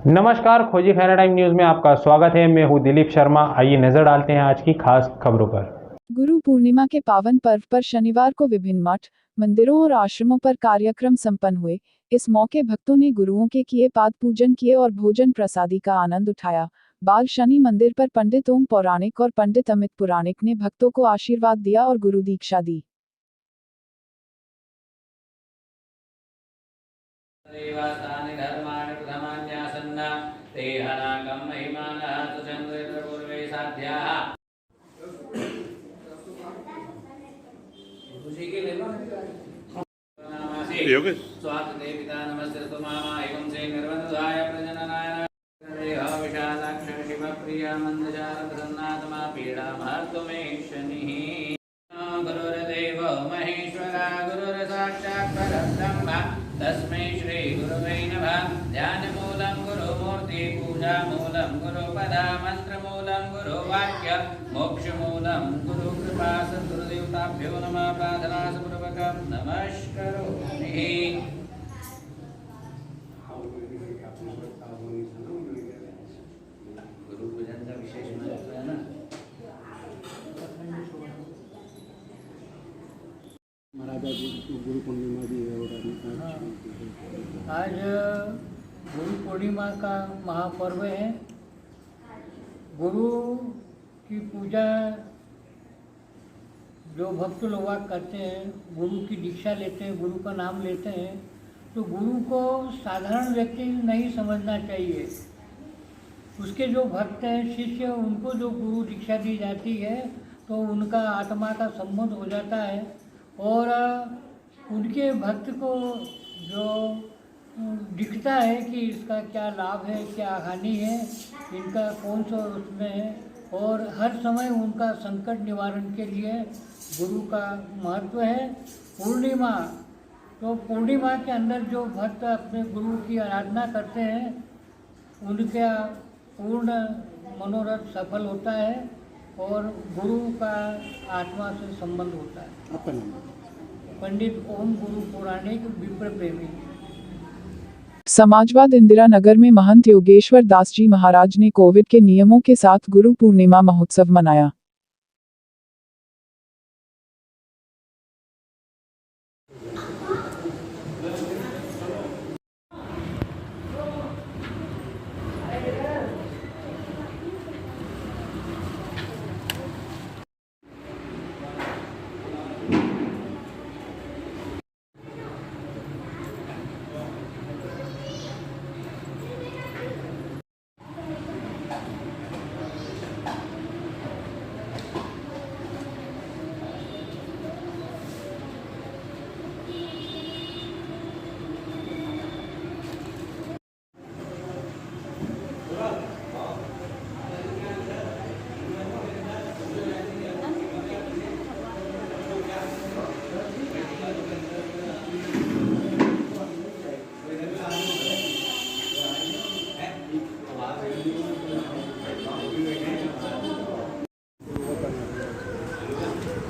नमस्कार, खोजी Khaira time news में आपका स्वागत है। मैं हूं दिलीप शर्मा। आइए नजर डालते हैं आज की खास खबरों पर। गुरु पूर्णिमा के पावन पर्व पर शनिवार को विभिन्न मठ, मंदिरों और आश्रमों पर कार्यक्रम संपन्न हुए। इस मौके भक्तों ने गुरुओं के किए पाद पूजन किए और भोजन प्रसादी का आनंद उठाया। बाल शनि मंदिर पर पंडित ओम पौराणिक और पंडित अमित पुराणिक ने भक्तों को आशीर्वाद दिया और गुरु दीक्षा दी। देवास्तानि धर्माणि प्रथमान्यासन्न ते अनाकं महिमानः सुचन्द्रपूर्वे साध्याः। खुशी के लिए नमस्ते स्वागत है पिता नमस्ते तुमामा एवं से निर्वंधाय प्रजननाय देह विशालाक्ष शिवप्रिया मंदचार प्रसन्नात्मा पीड़ा महत्वमे शनिः। गुरुर्देव महेश्वरा गुरुर्साक्षात् परब्रह्म तस्मै श्री गुरुवे नमः। ध्यानमूलं गुरुमूर्ति पूजामूलं गुरुपदा मंत्रमूलं गुरुवाक्य मोक्षमूलं गुरुकृपा सद्गुरुदेवताभ्यो नमः। प्रार्थनापूर्वकं नमस्करोमि। गुरु पूजन का विशेष महत्व है ना। गुरु पूर्णिमा भी है और आज गुरु पूर्णिमा का महापर्व है। गुरु की पूजा जो भक्त लोग करते हैं, गुरु की दीक्षा लेते हैं, गुरु का नाम लेते हैं, तो गुरु को साधारण व्यक्ति नहीं समझना चाहिए। उसके जो भक्त हैं, शिष्य, उनको जो गुरु दीक्षा दी जाती है तो उनका आत्मा का संबंध हो जाता है और उनके भक्त को जो दिखता है कि इसका क्या लाभ है, क्या हानि है, इनका कौन सा उसमें है, और हर समय उनका संकट निवारण के लिए गुरु का महत्व है। पूर्णिमा, तो पूर्णिमा के अंदर जो भक्त अपने गुरु की आराधना करते हैं उनका पूर्ण मनोरथ सफल होता है और गुरु का आत्मा से संबंध होता है। आपका नाम? पंडित ओम गुरु पौराणिक विप्र प्रेमी। समाजवाद इंदिरा नगर में महंत योगेश्वर दास जी महाराज ने कोविड के नियमों के साथ गुरु पूर्णिमा महोत्सव मनाया।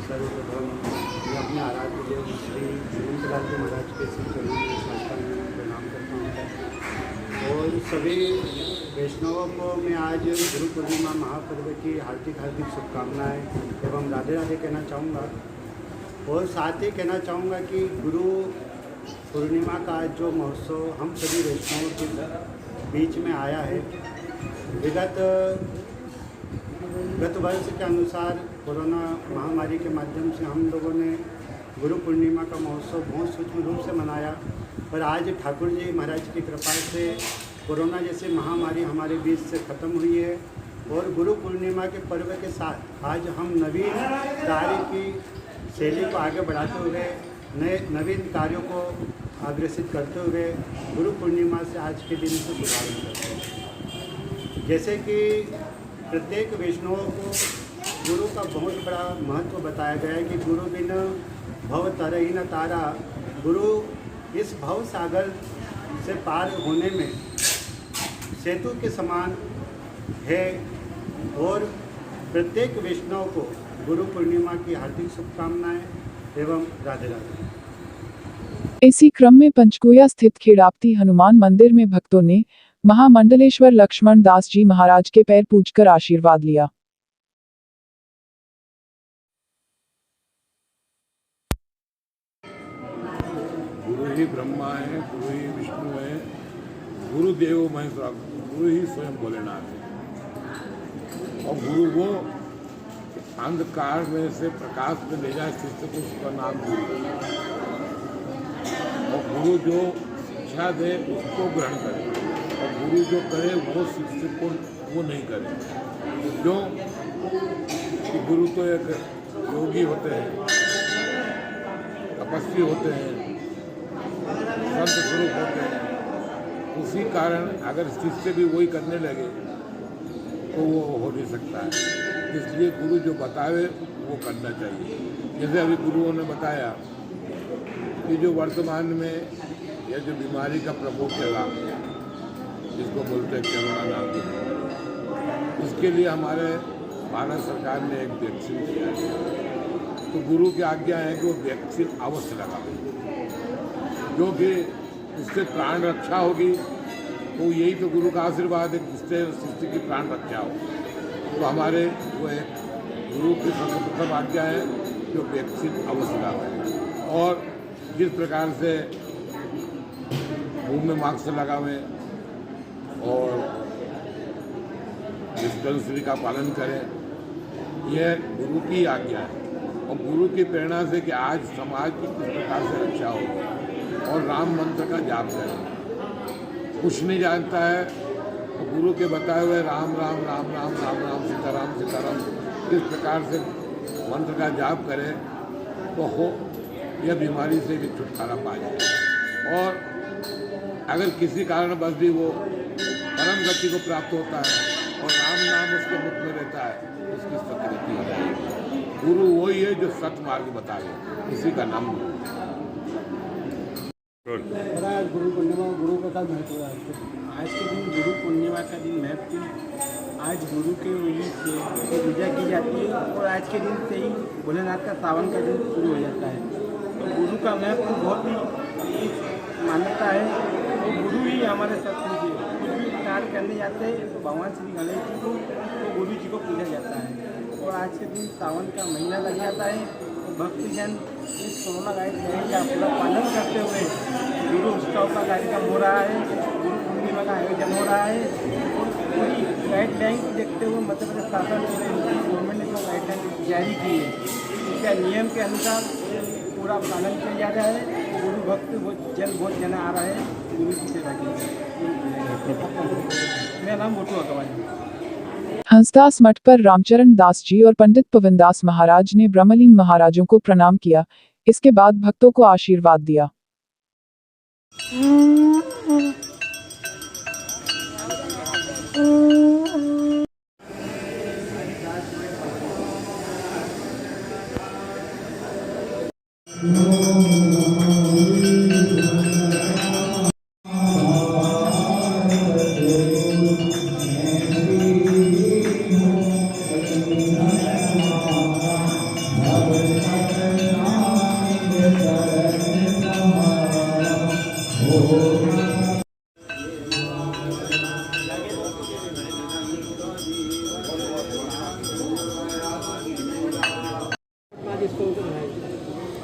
सर्वप्रथम मैं अपने आराध्य देव श्री जयंतलाल जी महाराज के श्री चरणों में संस्था में प्रणाम करता हूँ और सभी वैष्णवों को मैं आज गुरु पूर्णिमा महापर्व की हार्दिक हार्दिक शुभकामनाएं एवं राधे राधे कहना चाहूँगा। और साथ ही कहना चाहूँगा कि गुरु पूर्णिमा का जो महोत्सव हम सभी वैष्णवों के बीच में आया है, गत वर्ष के अनुसार कोरोना महामारी के माध्यम से हम लोगों ने गुरु पूर्णिमा का महोत्सव बहुत सूक्ष्म रूप से मनाया, पर आज ठाकुर जी महाराज की कृपा से कोरोना जैसी महामारी हमारे बीच से ख़त्म हुई है और गुरु पूर्णिमा के पर्व के साथ आज हम नवीन कार्य की शैली को आगे बढ़ाते हुए नवीन कार्यों को अग्रसित करते हुए गुरु पूर्णिमा से आज के दिन से शुभारंभ करते हैं। जैसे कि प्रत्येक वैष्णवों को गुरु का बहुत बड़ा महत्व बताया गया है कि गुरु बिन भव तरहि न तारा। गुरु इस भव सागर से पार होने में सेतु के समान है और प्रत्येक वैष्णव को गुरु पूर्णिमा की हार्दिक शुभकामनाएं एवं राधे राधे। इसी क्रम में पंचकुया स्थित खेड़ापती हनुमान मंदिर में भक्तों ने महामंडलेश्वर लक्ष्मण दास जी महाराज के पैर पूजकर आशीर्वाद लिया। गुरु ही ब्रह्मा है, गुरु ही विष्णु है, गुरुदेव महेश्वर, गुरु ही स्वयं भोलेनाथ है। और गुरु वो अंधकार में से प्रकाश में ले जाए शिष्य को, उसका नाम गुरु है। और गुरु जो शिक्षा दे उसको ग्रहण करे, और गुरु जो करे वो शिष्य को वो नहीं करे। जो कि गुरु तो एक योगी होते हैं, तपस्वी होते हैं, संत स्वरूप होते हैं। उसी कारण अगर शिष्य भी वही करने लगे तो वो हो नहीं सकता है। इसलिए गुरु जो बतावे वो करना चाहिए। जैसे अभी गुरुओं ने बताया कि जो वर्तमान में यह जो बीमारी का प्रकोप चला, जिसको बोलते हैं कोरोना नाम की बीमारी, उसके लिए हमारे भारत सरकार ने एक वैक्सीन किया है। तो गुरु की आज्ञा है कि वो वैक्सीन अवश्य लगावे, जो कि उससे प्राण रक्षा होगी। तो यही तो गुरु का आशीर्वाद है, जिससे शिष्य की प्राण रक्षा हो। तो हमारे वो एक गुरु की सर्वप्रथम आज्ञा है जो वैक्सीन अवश्य लगावे, और जिस प्रकार से मुंह में मास्क लगावें और डिस्टेंसरी का पालन करें, यह गुरु की आज्ञा है। और गुरु की प्रेरणा से कि आज समाज की किस प्रकार से रक्षा हो, और राम मंत्र का जाप करें। कुछ नहीं जानता है तो गुरु के बताए हुए राम राम राम राम राम राम सीताराम सीताराम किस प्रकार से मंत्र का जाप करें तो हो यह बीमारी से भी छुटकारा पा जाए। और अगर किसी कारणवश भी वो परम गति को प्राप्त होता है और राम नाम उसके मुख में रहता है, उसकी सतगति हो जाएगी। गुरु वही है जो सत मार्ग बताए, इसी का नाम गुरु है। आज गुरु पूर्णिमा, गुरु का महत्व है। आज के दिन गुरु पूर्णिमा का दिन महत्व, आज गुरु के वजह से पूजा की जाती है, और आज के दिन से ही भोलेनाथ का सावन का दिन शुरू हो जाता है। तो गुरु का महत्व बहुत ही मान्यता है, तो गुरु ही हमारे सब कुछ है। कुछ भी कार्य करने जाते हैं तो भगवान श्री गणेश जी को, तो गुरु जी को पूजा जाता है। और आज के दिन सावन का महीना लग जाता है, तो भक्तजन इस कोरोना गाइडलाइन का पूरा पालन करते हुए गुरु उत्सव का कार्यक्रम हो रहा है, गुरु पूर्णिमा का आयोजन हो रहा है। और पूरी गाइडलाइन को देखते हुए मध्य प्रदेश शासन गवर्नमेंट ने जो गाइडलाइन जारी की है, उसके नियम के अनुसार पूरा पालन किया जा रहा है। गुरु भक्त बहुत जन आ रहा है गुरु की सेवा के लिए। मेरा नाम मोटू अकवाल। हंसदास मठ पर रामचरण दास जी और पंडित पवनदास महाराज ने ब्रह्मलीन महाराजों को प्रणाम किया। इसके बाद भक्तों को आशीर्वाद दिया।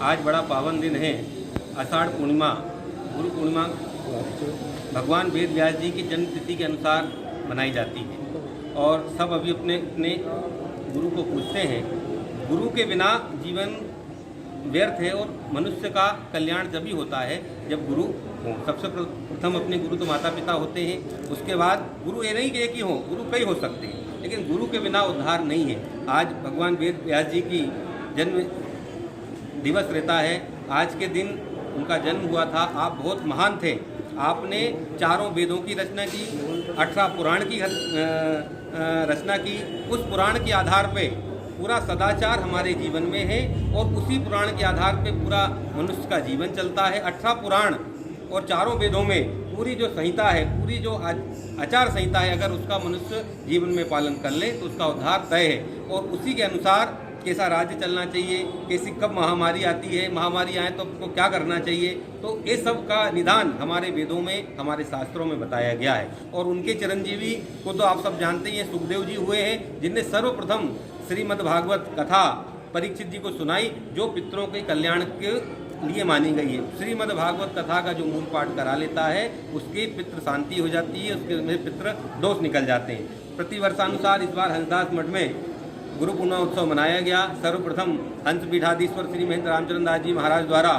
आज बड़ा पावन दिन है, आषाढ़ पूर्णिमा। गुरु पूर्णिमा भगवान वेद व्यास जी की जन्म तिथि के अनुसार मनाई जाती है, और सब अभी अपने अपने गुरु को पूजते हैं। गुरु के बिना जीवन व्यर्थ है, और मनुष्य का कल्याण जब ही होता है जब गुरु हो। सबसे प्रथम अपने गुरु तो माता पिता होते हैं, उसके बाद गुरु ये नहीं कि एक ही हो, गुरु कई हो सकते हैं, लेकिन गुरु के बिना उद्धार नहीं है। आज भगवान वेद व्यास जी की जन्म दिवस रहता है। आज के दिन उनका जन्म हुआ था। आप बहुत महान थे। आपने चारों वेदों की रचना की, 18 पुराण की रचना की। उस पुराण के आधार पे पूरा सदाचार हमारे जीवन में है, और उसी पुराण के आधार पे पूरा मनुष्य का जीवन चलता है। 18 पुराण और चारों वेदों में पूरी जो संहिता है, पूरी जो आचार संहिता है, अगर उसका मनुष्य जीवन में पालन कर ले तो उसका उद्धार तय है। और उसी के अनुसार कैसा राज्य चलना चाहिए, कैसी कब महामारी आती है, महामारी आए तो आपको क्या करना चाहिए। तो ये सब का निदान हमारे वेदों में, हमारे शास्त्रों में बताया गया है। और उनके चिरंजीवी को तो आप सब जानते ही हैं, सुखदेव जी हुए हैं, जिनने सर्वप्रथम श्रीमद् भागवत कथा परीक्षित जी को सुनाई, जो पितरों के कल्याण के लिए मानी गई है। श्रीमद् भागवत कथा का जो मूल पाठ करा लेता है, उसकी पितृ शांति हो जाती है, उसके पितृ दोष निकल जाते हैं। प्रतिवर्षानुसार इस बार हंसदास मठ में गुरु पूर्णिमा उत्सव मनाया गया। सर्वप्रथम हंस पीठाधीश्वर श्री महेंद्र रामचंद्र दास जी महाराज द्वारा,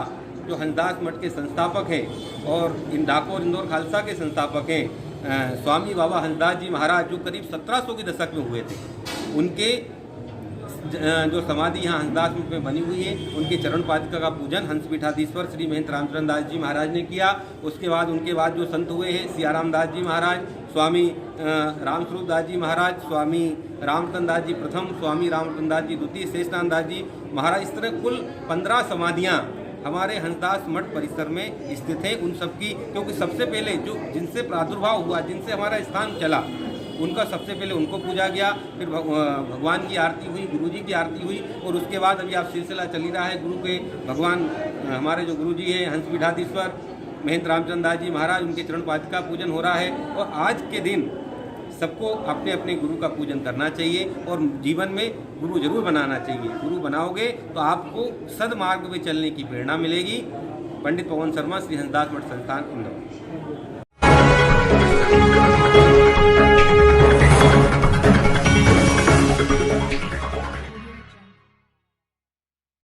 जो हंसदास मठ के संस्थापक हैं और इन डाकोर इंदौर खालसा के संस्थापक हैं, स्वामी बाबा हंसदास जी महाराज, जो करीब 1700 के दशक में हुए थे, उनके जो समाधि यहाँ हंसदास मठ में बनी हुई है, उनके चरण पादुका का पूजन हंस पीठाधीश्वर श्री महेंद्र रामचंद्र दास जी महाराज ने किया। उसके बाद उनके बाद जो संत हुए हैं, सियाराम दास जी महाराज, स्वामी रामस्वरूप दास जी महाराज, स्वामी रामरतन दास जी प्रथम, स्वामी रामरतन दास जी द्वितीय, शेषनाथ दास जी महाराज, इस तरह कुल 15 समाधियाँ हमारे हंसदास मठ परिसर में स्थित हैं। उन सबकी, क्योंकि सबसे पहले जो जिनसे प्रादुर्भाव हुआ, जिनसे हमारा स्थान चला, उनका सबसे पहले उनको पूजा गया, फिर भगवान की आरती हुई, गुरु जी की आरती हुई, और उसके बाद अभी आप सिलसिला चल ही रहा है गुरु के, भगवान हमारे जो गुरु जी हैं हंस पीठाधीश्वर महेंद्र रामचंद्र दास जी महाराज, उनके चरण पादुका पूजन हो रहा है। और आज के दिन सबको अपने अपने गुरु का पूजन करना चाहिए और जीवन में गुरु जरूर बनाना चाहिए। गुरु बनाओगे तो आपको सदमार्ग में चलने की प्रेरणा मिलेगी। पंडित पवन शर्मा, श्री हंसदास मठ संस्थान, इंदौर।